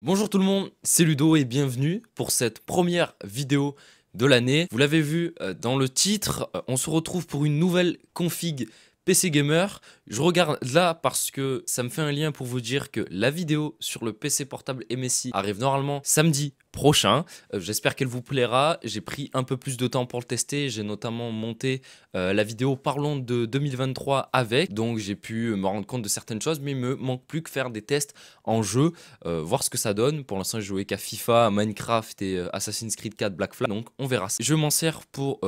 Bonjour tout le monde, c'est Ludo et bienvenue pour cette première vidéo de l'année. Vous l'avez vu dans le titre, on se retrouve pour une nouvelle config PC Gamer. Je regarde là parce que ça me fait un lien pour vous dire que la vidéo sur le PC portable MSI arrive normalement samedi prochain. J'espère qu'elle vous plaira. J'ai pris un peu plus de temps pour le tester. J'ai notamment monté la vidéo parlons de 2023 avec. Donc j'ai pu me rendre compte de certaines choses, mais il me manque plus que faire des tests en jeu, voir ce que ça donne. Pour l'instant, j'ai joué qu'à FIFA, à Minecraft et Assassin's Creed 4 Black Flag. Donc on verra. Je m'en sers pour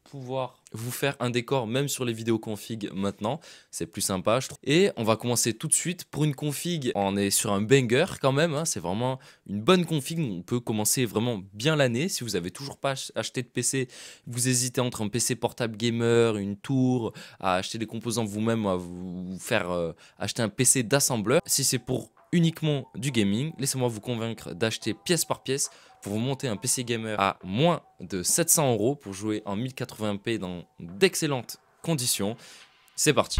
pouvoir vous faire un décor même sur les vidéos config maintenant, c'est plus sympa je trouve. Et on va commencer tout de suite pour une config, on est sur un banger quand même, hein. C'est vraiment une bonne config, on peut commencer vraiment bien l'année. Si vous avez toujours pas acheté de PC, vous hésitez entre un PC portable gamer, une tour, à acheter des composants vous-même, à vous faire acheter un PC d'assembleur. Si c'est pour uniquement du gaming, laissez-moi vous convaincre d'acheter pièce par pièce pour vous monter un PC gamer à moins de 700 € pour jouer en 1080p dans d'excellentes conditions. C'est parti.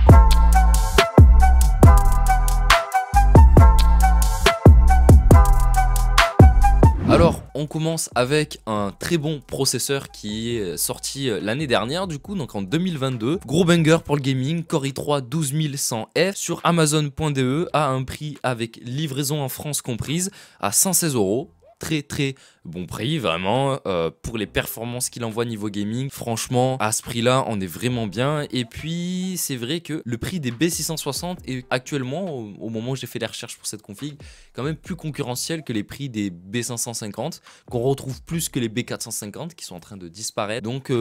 Alors, on commence avec un très bon processeur qui est sorti l'année dernière, du coup, donc en 2022. Gros banger pour le gaming, Core i3 12100F sur Amazon.de à un prix avec livraison en France comprise à 116 €. Très bon prix vraiment pour les performances qu'il envoie niveau gaming. Franchement à ce prix là on est vraiment bien. Et puis c'est vrai que le prix des B660 est actuellement au moment où j'ai fait les recherches pour cette config quand même plus concurrentiel que les prix des B550 qu'on retrouve plus que les B450 qui sont en train de disparaître. Donc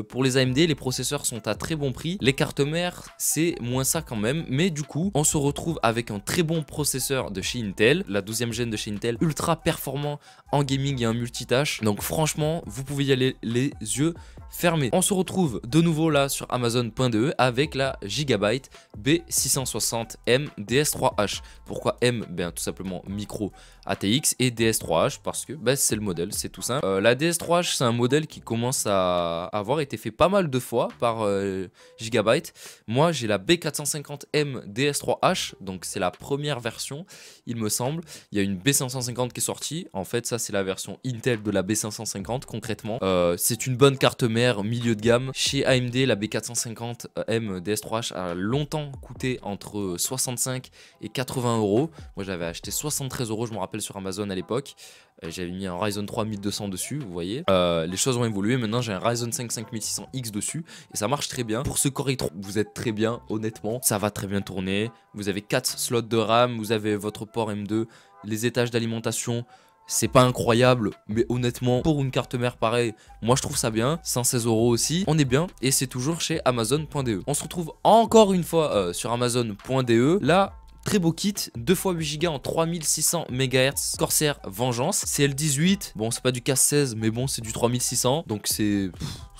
pour les AMD les processeurs sont à très bon prix. Les cartes mères c'est moins ça quand même, mais du coup on se retrouve avec un très bon processeur de chez Intel, la 12e gêne de chez Intel, ultra performant en gaming et en multitâche. Donc franchement vous pouvez y aller les yeux fermés. On se retrouve de nouveau là sur Amazon.de avec la Gigabyte B660M DS3H. Pourquoi M? Ben tout simplement micro ATX et DS3H parce que ben, c'est le modèle, c'est tout simple. La DS3H c'est un modèle qui commence à avoir été fait pas mal de fois par Gigabyte. Moi j'ai la B450M DS3H, donc c'est la première version il me semble. Il y a une B550 qui est sortie, en fait ça c'est la version Intel de la B550 concrètement. C'est une bonne carte mère milieu de gamme. Chez AMD la B450M DS3H a longtemps coûté entre 65 et 80 €. Moi j'avais acheté 73 € je me rappelle sur Amazon à l'époque. J'avais mis un Ryzen 3 1200 dessus, vous voyez. Les choses ont évolué, maintenant j'ai un Ryzen 5 5600X dessus et ça marche très bien. Pour ce Core i3, vous êtes très bien, honnêtement, ça va très bien tourner. Vous avez 4 slots de RAM, vous avez votre port M2, les étages d'alimentation. C'est pas incroyable, mais honnêtement, pour une carte mère pareille, moi je trouve ça bien. 116 € aussi, on est bien. Et c'est toujours chez Amazon.de. On se retrouve encore une fois sur Amazon.de. Là, très beau kit, 2 x 8 Go en 3600 MHz, Corsair Vengeance, CL18, bon c'est pas du K16 mais bon c'est du 3600, donc c'est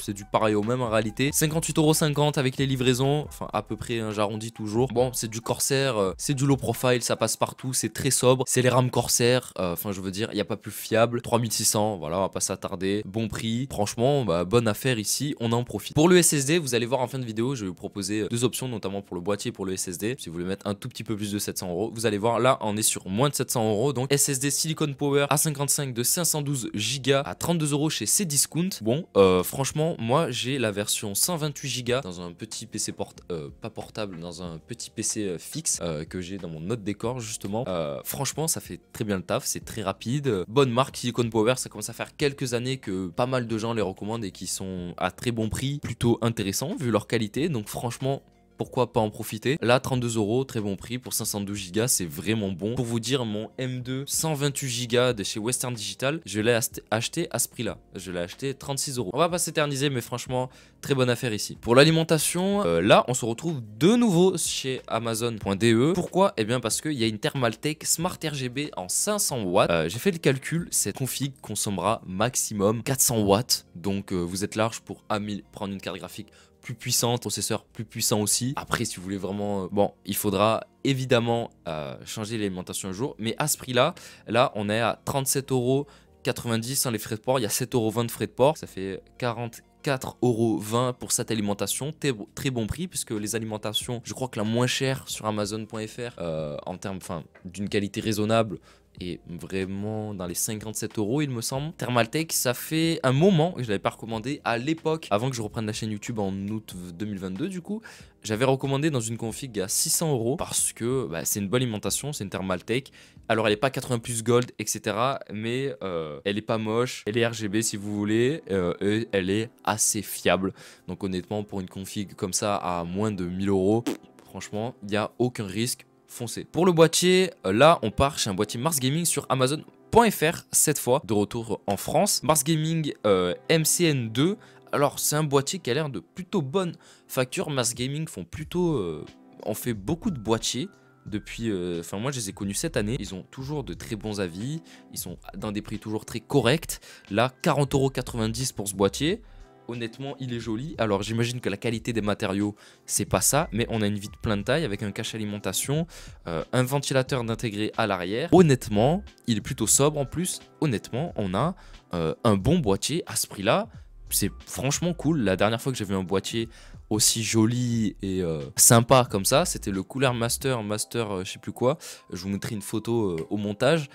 du pareil au même en réalité. 58,50 € avec les livraisons, enfin à peu près, hein, j'arrondis toujours. Bon c'est du Corsair, c'est du low profile, ça passe partout, c'est très sobre, c'est les RAM Corsair, enfin je veux dire, il n'y a pas plus fiable. 3600, voilà, on va pas s'attarder, bon prix, franchement, bah, bonne affaire ici, on en profite. Pour le SSD, vous allez voir en fin de vidéo, je vais vous proposer deux options, notamment pour le boîtier et pour le SSD. Si vous voulez mettre un tout petit peu plus de 700 €, vous allez voir, là on est sur moins de 700 €, donc SSD Silicon Power A55 de 512 Go à 32 € chez Cdiscount. Bon, franchement, moi j'ai la version 128 Go dans un petit PC pas portable, dans un petit PC fixe que j'ai dans mon note décor justement. Franchement ça fait très bien le taf, c'est très rapide, bonne marque Silicon Power, ça commence à faire quelques années que pas mal de gens les recommandent et qui sont à très bon prix, plutôt intéressant vu leur qualité, donc franchement pourquoi pas en profiter. Là 32 €, très bon prix pour 512 Go, c'est vraiment bon. Pour vous dire, mon M2 128 Go de chez Western Digital, je l'ai acheté à ce prix là, je l'ai acheté 36 €. On va pas s'éterniser mais franchement très bonne affaire ici. Pour l'alimentation, là on se retrouve de nouveau chez Amazon.de. Pourquoi? Eh bien parce qu'il y a une Thermaltake Smart RGB en 500 watts. J'ai fait le calcul, cette config consommera maximum 400 watts, donc vous êtes large pour prendre une carte graphique plus puissante, processeur plus puissant aussi. Après si vous voulez vraiment, bon il faudra évidemment changer l'alimentation un jour, mais à ce prix là, on est à 37,90 € sans les frais de port. Il y a 7,20 € de frais de port, ça fait 44,20 € pour cette alimentation. Très bon prix puisque les alimentations, je crois que la moins chère sur Amazon.fr en termes d'une qualité raisonnable est vraiment dans les 57 € il me semble. Thermaltake, ça fait un moment que je l'avais pas recommandé. À l'époque, avant que je reprenne la chaîne YouTube en août 2022 du coup, j'avais recommandé dans une config à 600 € parce que bah, c'est une bonne alimentation, c'est une Thermaltake. Alors elle est pas 80 plus gold etc, mais elle est pas moche, elle est RGB si vous voulez, et elle est assez fiable. Donc honnêtement pour une config comme ça à moins de 1000 €, franchement il n'y a aucun risque, foncez. Pour le boîtier, là on part chez un boîtier Mars Gaming sur Amazon.fr cette fois, de retour en France. Mars Gaming MCN2. Alors c'est un boîtier qui a l'air de plutôt bonne facture. Mars Gaming font plutôt, on fait beaucoup de boîtiers depuis, enfin moi je les ai connus cette année. Ils ont toujours de très bons avis, ils sont dans des prix toujours très corrects. Là 40,90 € pour ce boîtier. Honnêtement, il est joli. Alors, j'imagine que la qualité des matériaux, c'est pas ça, mais on a une vide pleine taille avec un cache alimentation, un ventilateur d'intégrer à l'arrière. Honnêtement, il est plutôt sobre en plus. Honnêtement, on a un bon boîtier à ce prix-là. C'est franchement cool. La dernière fois que j'ai vu un boîtier aussi joli et sympa comme ça, c'était le Cooler Master, je sais plus quoi. Je vous mettrai une photo au montage.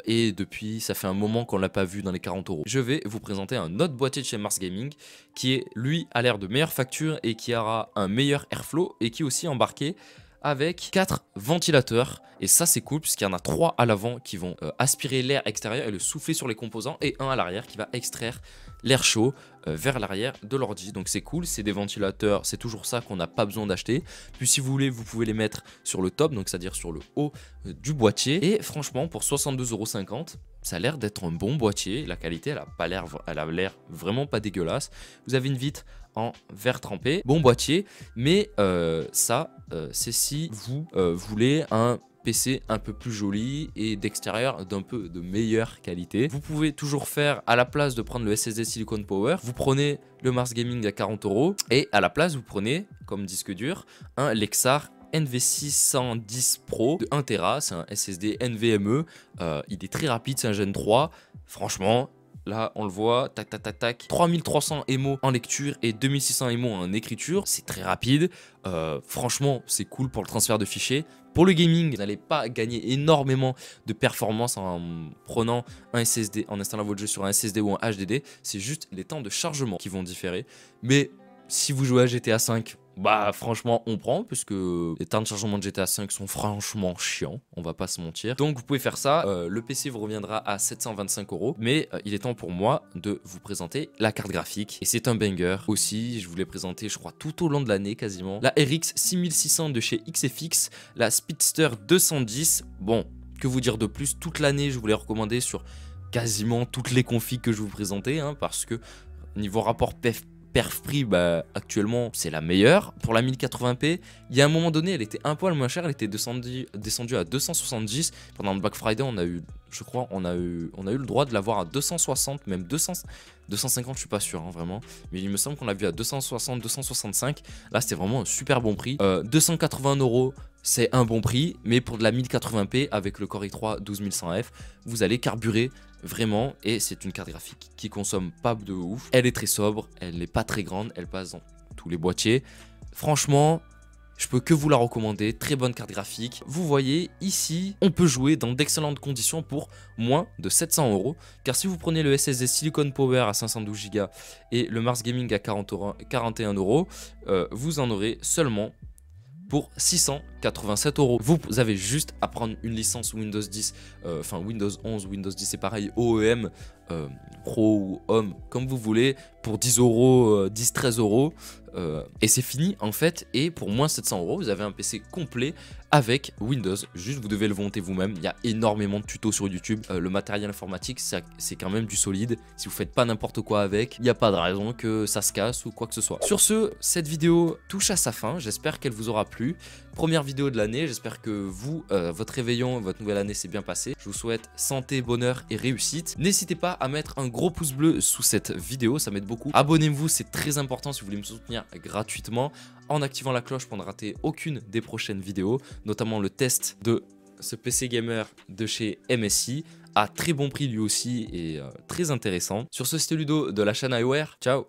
Et depuis, ça fait un moment qu'on l'a pas vu dans les 40 €. Je vais vous présenter un autre boîtier de chez Mars Gaming qui est, lui, a l'air de meilleure facture et qui aura un meilleur airflow et qui est aussi embarqué avec 4 ventilateurs. Et ça c'est cool puisqu'il y en a 3 à l'avant qui vont aspirer l'air extérieur et le souffler sur les composants, et un à l'arrière qui va extraire l'air chaud vers l'arrière de l'ordi. Donc c'est cool, c'est des ventilateurs, c'est toujours ça qu'on n'a pas besoin d'acheter. Puis si vous voulez, vous pouvez les mettre sur le top, donc c'est-à-dire sur le haut du boîtier. Et franchement pour 62,50 €, ça a l'air d'être un bon boîtier. La qualité elle a l'air vraiment pas dégueulasse. Vous avez une vitre en verre trempé, bon boîtier, mais c'est si vous voulez un PC un peu plus joli et d'extérieur d'un peu de meilleure qualité. Vous pouvez toujours faire, à la place de prendre le SSD Silicon Power, vous prenez le Mars Gaming à 40 € et à la place vous prenez comme disque dur un Lexar NV610 Pro de 1 Tera, c'est un SSD NVMe, il est très rapide, c'est un Gen 3, franchement. Là, on le voit, tac, tac, tac, tac. 3300 émo en lecture et 2600 émo en écriture. C'est très rapide. Franchement, c'est cool pour le transfert de fichiers. Pour le gaming, vous n'allez pas gagner énormément de performance en prenant un SSD, en installant votre jeu sur un SSD ou un HDD. C'est juste les temps de chargement qui vont différer. Mais si vous jouez à GTA V, bah franchement on prend, puisque les temps de chargement de GTA V sont franchement chiants, on va pas se mentir. Donc vous pouvez faire ça, le PC vous reviendra à 725 €, mais il est temps pour moi de vous présenter la carte graphique. Et c'est un banger aussi, je vous l'ai présenté je crois tout au long de l'année quasiment. La RX 6600 de chez XFX, la Speedster 210, bon que vous dire de plus, toute l'année je vous l'ai recommandé sur quasiment toutes les configs que je vous présentais, hein, parce que niveau rapport perf-prix, bah, actuellement, c'est la meilleure. Pour la 1080p, il y a un moment donné, elle était un poil moins chère, elle était descendue à 270. Pendant le Black Friday, on a eu, je crois, on a eu le droit de l'avoir à 260, même 250, je suis pas sûr, hein, vraiment. Mais il me semble qu'on l'a vu à 260, 265. Là, c'était vraiment un super bon prix. 280 €. C'est un bon prix, mais pour de la 1080p avec le Core i3 12100F, vous allez carburer vraiment, et c'est une carte graphique qui consomme pas de ouf. Elle est très sobre, elle n'est pas très grande, elle passe dans tous les boîtiers. Franchement, je peux que vous la recommander, très bonne carte graphique. Vous voyez ici, on peut jouer dans d'excellentes conditions pour moins de 700 €. Car si vous prenez le SSD Silicon Power à 512 Go et le Mars Gaming à 41 €, vous en aurez seulement pour 687 €. Vous avez juste à prendre une licence Windows 10, enfin Windows 11, Windows 10 c'est pareil, OEM, Pro ou Home, comme vous voulez, pour 10 €, 10-13 €. Et c'est fini en fait, et pour moins 700 €, vous avez un PC complet avec Windows. Juste vous devez le monter vous-même, il y a énormément de tutos sur YouTube. Le matériel informatique c'est quand même du solide, si vous faites pas n'importe quoi avec, il n'y a pas de raison que ça se casse ou quoi que ce soit. Sur ce, cette vidéo touche à sa fin, j'espère qu'elle vous aura plu. Première vidéo de l'année, j'espère que vous, votre réveillon, votre nouvelle année s'est bien passé. Je vous souhaite santé, bonheur et réussite. N'hésitez pas à mettre un gros pouce bleu sous cette vidéo, ça m'aide beaucoup. Abonnez-vous, c'est très important si vous voulez me soutenir gratuitement en activant la cloche pour ne rater aucune des prochaines vidéos, notamment le test de ce PC gamer de chez MSI à très bon prix lui aussi et très intéressant. Sur ce, c'était Ludo de la chaîne iWare. Ciao.